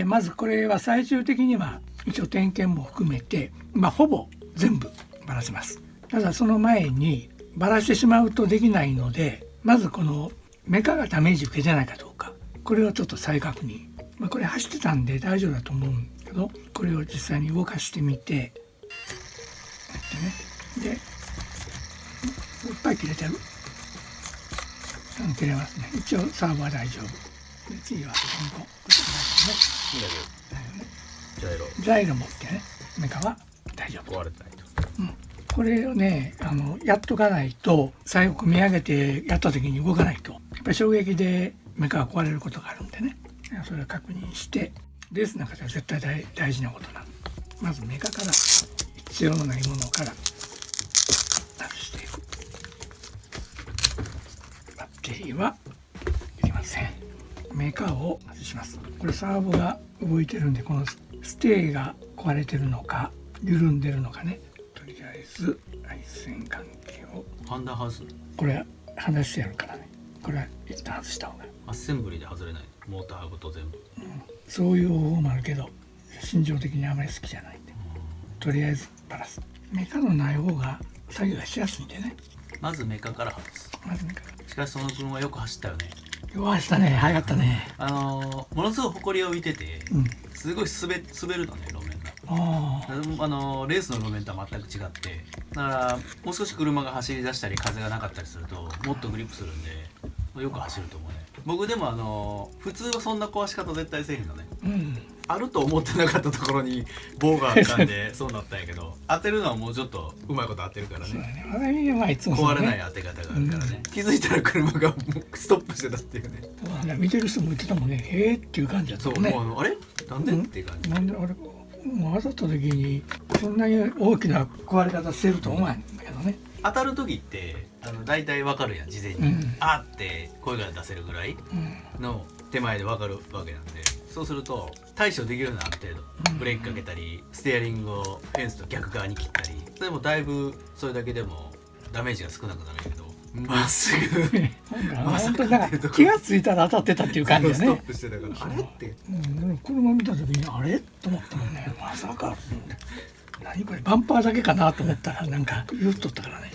まずこれは最終的には一応点検も含めて、ほぼ全部ばらします。ただその前にばらしてしまうとできないので、まずこのメカがダメージ受けてないかどうか、これをちょっと再確認。これ走ってたんで大丈夫だと思うんだけど、これを実際に動かしてみて、やってね。で、いっぱい切れてる。切れますね。一応サーブは大丈夫。で次は今後ジャイロ持ってね、メカは大丈夫。壊れてないと。これをねやっとかないと、最後組み上げてやった時に動かないとやっぱり衝撃でメカが壊れることがあるんでね、それを確認して、レースの中では絶対大事なことなの。まずメカから必要のないものから外していく。バッテリーはいりません。メカを外します。これサーボが動いてるんで、このステーが壊れてるのか緩んでるのかね、とりあえず配線関係をハンダハウスこれ離してやるからね、これは一旦外した方が、アッセンブリで外れない、モーターごと全部、そういう方法もあるけど心情的にあまり好きじゃないんで、とりあえずバラす。メカのない方が作業がしやすいんでね。まずメカから外す。まずメカかしかしその車よく走ったよね。ら弱したね、早かったね。ものすごい埃を浮いてて、すごい滑るのね、路面が。レースの路面とは全く違って、だからもう少し車が走り出したり風がなかったりするともっとグリップするんでよく走ると思うね。僕でも普通はそんな壊し方絶対せえへんのね、あると思ってなかったところに棒があったんでそうなったんやけど、当てるのはもうちょっとうまいこと当てるからね。いつもそうね、壊れない当て方があるからね、気づいたら車がもうストップしてたっていうね。見てる人も言ってたもんね、へーっていう感じだったそう、もんね。もうあれなんで、っていう感じ。なんで俺もう当たった時にそんなに大きな壊れ方してると思わないんだけどね。当たる時って大体わかるやん、事前に、あーって声が出せるぐらいの手前でわかるわけなんで、そうすると対処できるのはある程度、ブレーキかけたりステアリングをフェンスと逆側に切ったり、それもだいぶそれだけでもダメージが少なくなるけど、まっすぐ本当だから気がついたら当たってたっていう感じだね。ストップしてたからあれって、でも車見た時にあれと思ったもんね。まさか何これバンパーだけかなと思ったらなんか言っとったからね。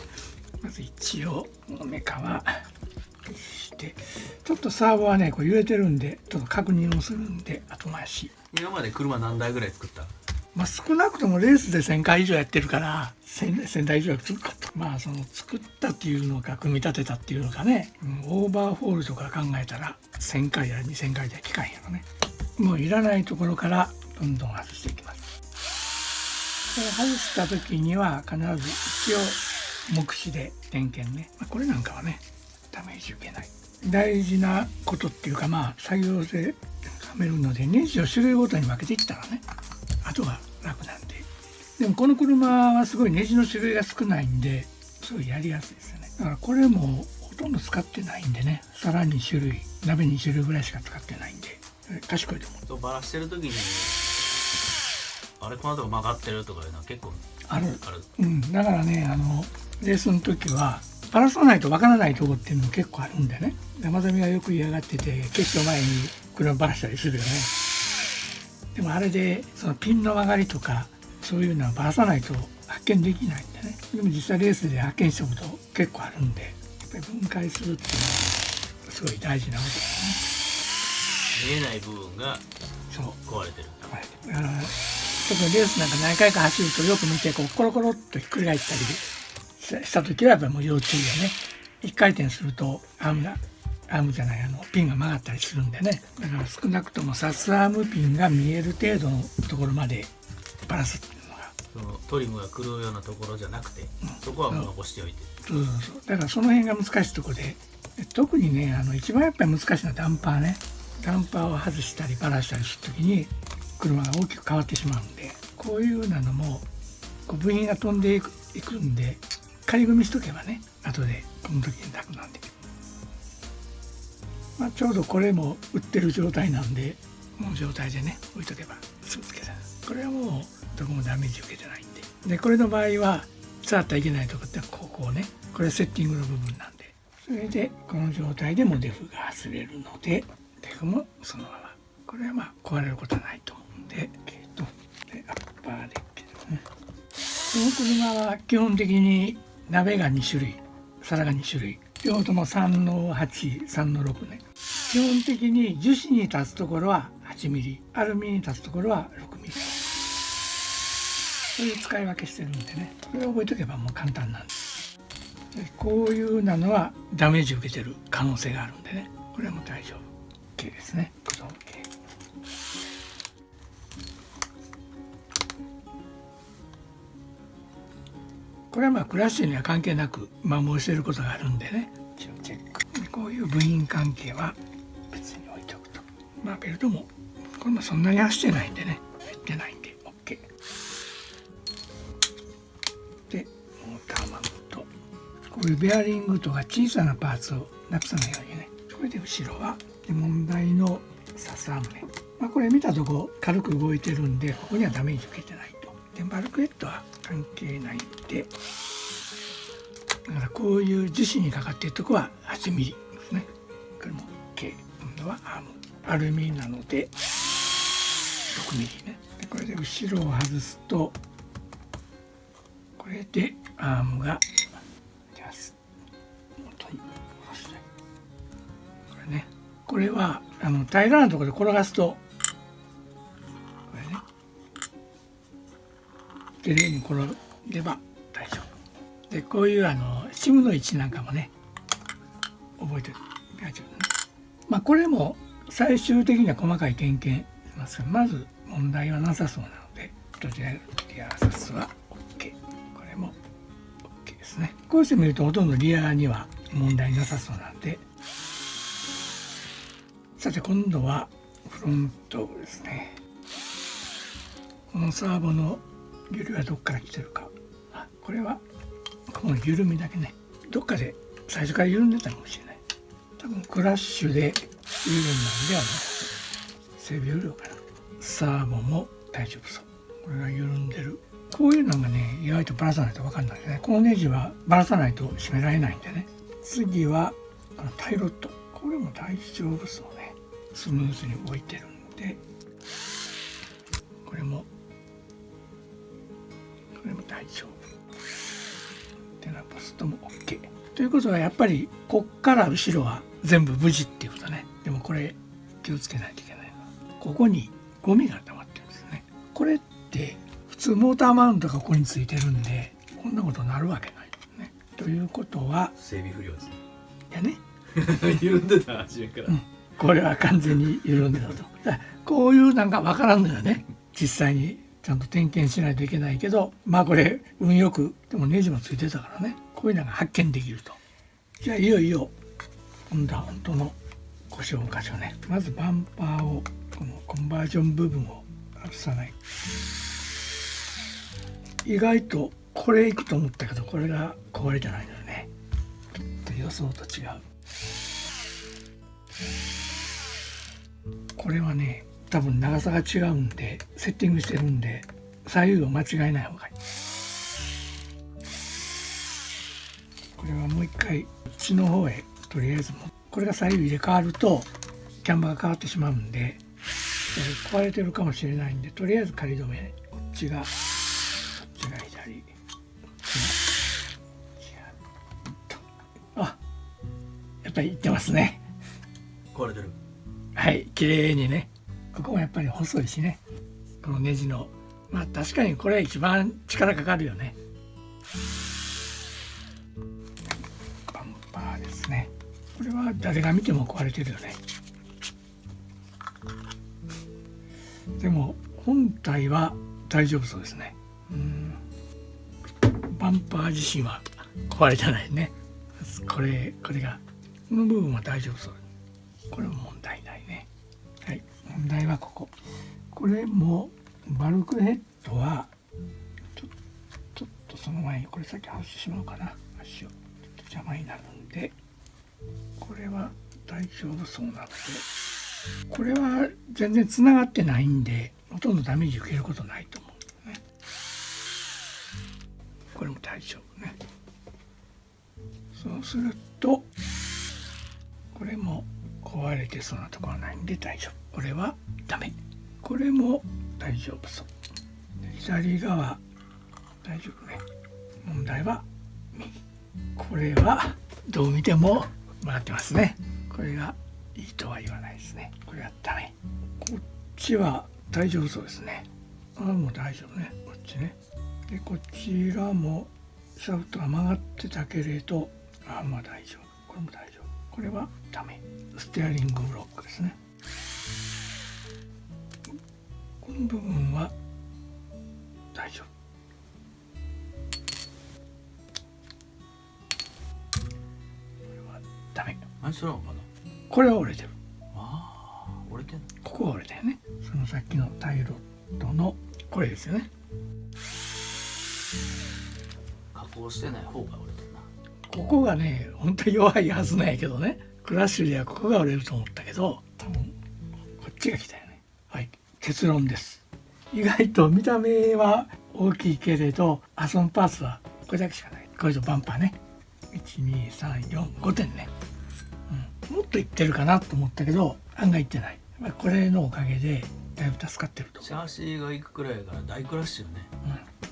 まず一応メカはしてちょっとサーボはねこれ揺れてるんでちょっと確認をするんで後回し。今まで車何台ぐらい作った？少なくともレースで1000回以上やってるから1000台以上作った。その作ったっていうのか組み立てたっていうのかね、オーバーホールとか考えたら1000回や2000回じゃ機械やろね。もういらないところからどんどん外していきます。これ外した時には必ず一応目視で点検ね、これなんかはねダメージ受けない。大事なことっていうか作業ではめるのでネジを種類ごとに分けていったらねあとは楽なんで。でもこの車はすごいネジの種類が少ないんですごいやりやすいですよね。だからこれもほとんど使ってないんでね、さらに種類鍋2種類ぐらいしか使ってないんで賢いと思う。バラしてる時にあれこのとこ曲がってるとかいうのは結構ある。だからねレースの時はバラさないとわからないとこっていうのも結構あるんでね。山積がよく嫌がってて決勝前に車バラしたりするよね。でもあれでそのピンの曲がりとかそういうのはばらさないと発見できないんでね。でも実際レースで発見したこと結構あるんで、やっぱり分解するっていうのはすごい大事なことですね。見えない部分が壊れてる。だから特にレースなんか何回か走るとよく見てコロコロっとひっくり返ったりした時はやっぱりもう要注意よね。一回転するとピンが曲がったりするんでね。だから少なくともサスアームピンが見える程度のところまでバラすっていうのが、そのトリムが狂うようなところじゃなくて、そこはもう残しておいて。そうだからその辺が難しいところで、特にね一番やっぱり難しいのはダンパーね。ダンパーを外したりバラしたりする時に車が大きく変わってしまうんで、こういうのも部品が飛んでいくんで仮組みしとけばね後でこの時に楽なんで、ちょうどこれも売ってる状態なんでこの状態でね置いとけばすぐつけた。これはもうどこもダメージ受けてないんで、これの場合は触ったらいけないとこってここね、これセッティングの部分なんで、それでこの状態でもデフが外れるのでデフもそのままこれはまあ壊れることはないと思うんで、でアッパーデッキですね。この車は基本的に鍋が2種類、皿が2種類、両方とも3の8、3の6ね。基本的に樹脂に立つところは8ミリ、アルミに立つところは6ミリ。そういう使い分けしてるんでね、これを覚えておけばもう簡単なんです。でこういうなのはダメージを受けてる可能性があるんでね、これはもう大丈夫系ですね。駆動系。これはまあクラッシュには関係なく摩耗してることがあるんでね、一応チェック。こういう部品関係は別に置いておくと。まあベルトもこれもそんなに走ってないんでね、入ってないんで OK。でモーターマウント、こういうベアリングとか小さなパーツをなくさないようにね。これで後ろはで問題の笹胸、まあこれ見たとこ軽く動いてるんで、ここにはダメージ受けてないと。でバルクヘッドは関係ないんで、だからこういう樹脂にかかっているとこは8ミリですね。これも OK。今度はアーム、アルミなので6ミリね。でこれで後ろを外すと、これでアームが出ます。元に戻して、これね、これは平らなところで転がすと、これね、綺麗に転げば大丈夫で、こういうシムの位置なんかもね覚えて大丈夫ね。まあこれも最終的には細かい点検しますが、まず問題はなさそうなので、とりあえずリアサスは OK。 これも OK ですね。こうしてみるとほとんどリアには問題なさそうなんで、さて今度はフロントですね。このサーボの緩みはどっから来てるか。これはこの緩みだけね、どっかで最初から緩んでたかもしれない。多分クラッシュで緩んだんではない。整備不良かな。サーボも大丈夫そう。これが緩んでる。こういうのがね、意外とバラさないと分かんないですね。このネジはバラさないと締められないんでね。次はこのタイロット。これも大丈夫そうね。スムーズに置いてるんで、これも大丈夫。テナポストも OK。ということはやっぱりこっから後ろは全部無事っていうことね。でもこれ気をつけないといけないのは、ここにゴミが溜まってるんですね。これって普通モーターマウントがここについてるんで、こんなことになるわけないですね。ということは整備不良ですね。いやね緩んでた初めから、これは完全に緩んでたと。だからこういうなんか分からんのよね。実際にちゃんと点検しないといけないけど、まあこれ運よくでもネジもついてたからね、こういうのが発見できると。じゃあいよいよ今度は本当の故障箇所ね。まずバンパーを、このコンバージョン部分を外さない。意外とこれいくと思ったけど、これが壊れてないのよね。ちょっと予想と違う。これはね、多分長さが違うんでセッティングしてるんで、左右を間違えない方がいい。これはもう一回こっちの方へ、とりあえずこれが左右入れ替わるとキャンバーが変わってしまうんで、壊れてるかもしれないんで、とりあえず仮止め、こっちが左、こっちが違う。あ、やっぱりいってますね。壊れてる。はい、綺麗にね。ここもやっぱり細いしね、このネジの、まあ確かにこれ一番力かかるよね。バンパーですね。これは誰が見ても壊れてるよね。でも本体は大丈夫そうですね。バンパー自身は壊れてないね。これがこの部分は大丈夫そう。これも問題ないね。はい、問題はここ。これもバルクヘッドはちょっとその前にこれ先外してしまおうかな。足をちょっと邪魔になるんで、これは大丈夫そうなので、これは全然つながってないんでほとんどダメージ受けることないと思うんですね。これも大丈夫ね。そうするとこれも壊れてそうなところはないんで大丈夫。これはダメ。これも大丈夫そう。左側大丈夫ね。問題は右。これはどう見ても曲がってますね。これがいいとは言わないですね。これはダメ。こっちは大丈夫そうですね。もう大丈夫ね。こっちね。でこちらもシャフトが曲がってたけれど、まあ大丈夫。これも大丈夫。これはダメ。ステアリングブロックですね。この部分は大丈夫。ダメ。何それなのかな。これは折れてる。ああ、折れてんの。ここは折れたよね。そのさっきのタイロットのこれですよね。加工してない方が折れてるな。ここがね、本当に弱いはずなんやけどね。クラッシュではここが折れると思ったけど、多分こっちが来たよね。はい、結論です。意外と見た目は大きいけれど、遊ぶパーツはこれだけしかない。これとバンパーね。1,2,3,4,5点ね。もっといってるかなと思ったけど案外いってない。これのおかげでだいぶ助かってると。シャーシーが行くくらいやから大クラッシュよね。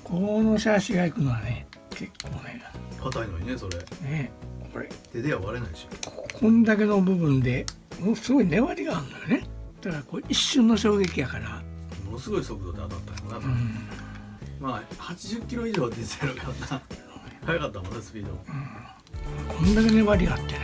このシャーシが行くのはね結構ね硬いのにね、それね、これ手では割れないでしょ。こんだけの部分でもうすごい粘りがあるのよね。だからこう一瞬の衝撃やからものすごい速度で当たったよな、まあ80キロ以上出てるからな。速かったもんね、スピード。こんだけ粘りがあってね、